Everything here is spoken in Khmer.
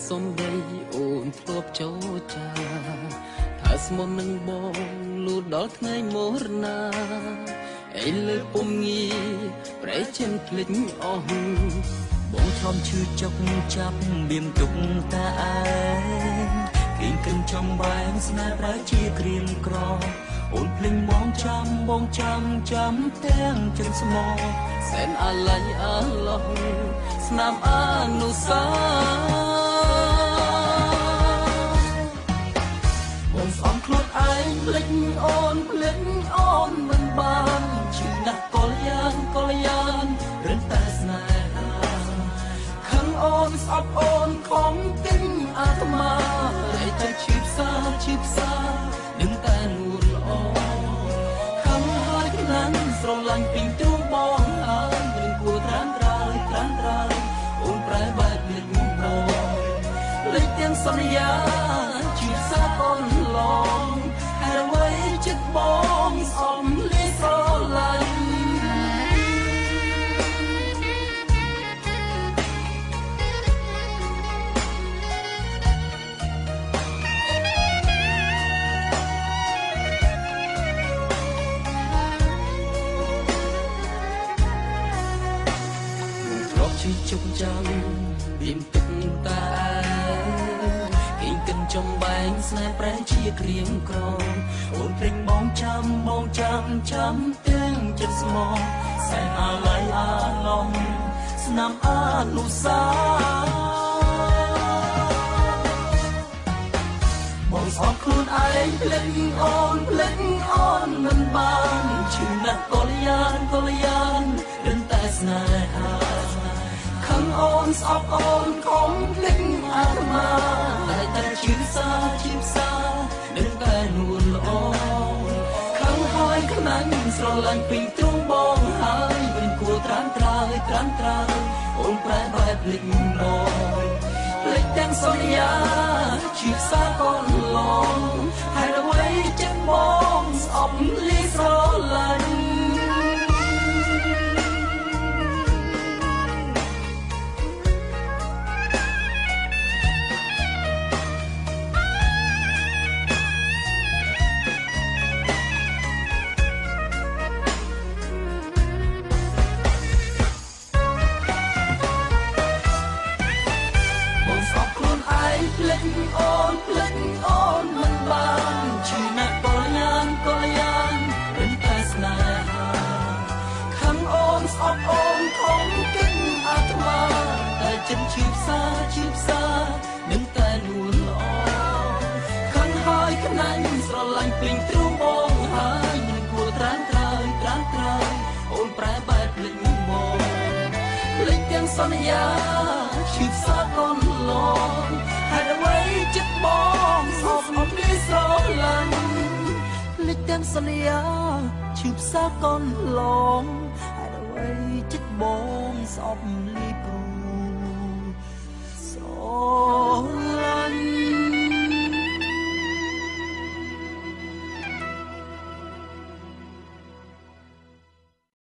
សំដីអូនធ្លាប់ចូលចាថាស្មុំនឹងបងលូដល់ថ្ងៃមរណាឥឡូវពុំងាប្រែចិនភ្លេចអស់បងធ្លាប់ឈឺចុកចាប់បៀមទុកតាឯងគិនកិនចំបែងស្នេហ៍ប្រែជាក្រៀមក្រអូនភ្លេងបងចាំទាំងចិនស្មោសែនអាឡ័យអាឡោះស្នាមអនុសាបងស្អំខ្លួនឯងភ្លេចអូនមិនបានឈឺណាស់កលយានរិនតែស្នេហាខឹងអូនស្អប់អូនខំទិញអាត្មាតែតែឈឺផ្សានឹងតែនួនល្អខឹងហើយខ្លាំងស្រឡាញ់ពីងទ្រូងបងហើយមិនគួរត្រាំត្រើយអូនប្រែបែបភ្លេចបងលេចទាំងសន្យាឈឺផ្សាអូនឡងហើយអ្វីចិត្តបងស្អប់លីស្រឡាញ់ឈឺជុកចាំបៀមទឹកតាគិនកិនចំបែងស្នេហ៍ប្រែជាក្រៀមក្រអូនព្រេងបងចាំទាំងចិត្តស្មោះសែនអាឡ័យអាឡំស្នាមអនុសាបងស្អប់ខ្លួនឯងភ្លេចអូនមិនបានឈឺណាស់កលយានរិនតែស្នេហាខឹងអូនស្អប់អូនខំភ្លេចអាត្មាតែឈឺផ្សានឹងតែនួនល្អខឹងហើយខ្លាញ់ស្រឡាញ់ពីងទ្រូងបងហើយមិនគួរត្រាំត្រើយអូនប្រែបែបភ្លេចបងភ្លេចទាំងសន្យាឈឺផ្សាកូនឡងហើយអ្វីចិត្តបងស្អប់លីស្រឡាញ់ភ្លេចអូនមិនបានឈឺណាស់កលយានរិនតែស្នេហាខឹងអូនស្អប់អូនខំគិតអាត្មាតែចិត្តឈឺផ្សានឹងតែនួនល្អខឹងហើយខ្នាញ់ស្រឡាញ់ពេញទ្រូងបងហើយមិនគួរត្រាំត្រើយអូនប្រែបែបភ្លេចមកភ្លេចទាំងសន្យាឈឺផ្សាកូនឡងហើយអ្វីចិត្តបងស្អប់លីស្រឡាញ់ភ្លេចទាំងសន្យាឈឺផ្សាកូនឡងហើយអ្វីចិត្តបងស្អប់លី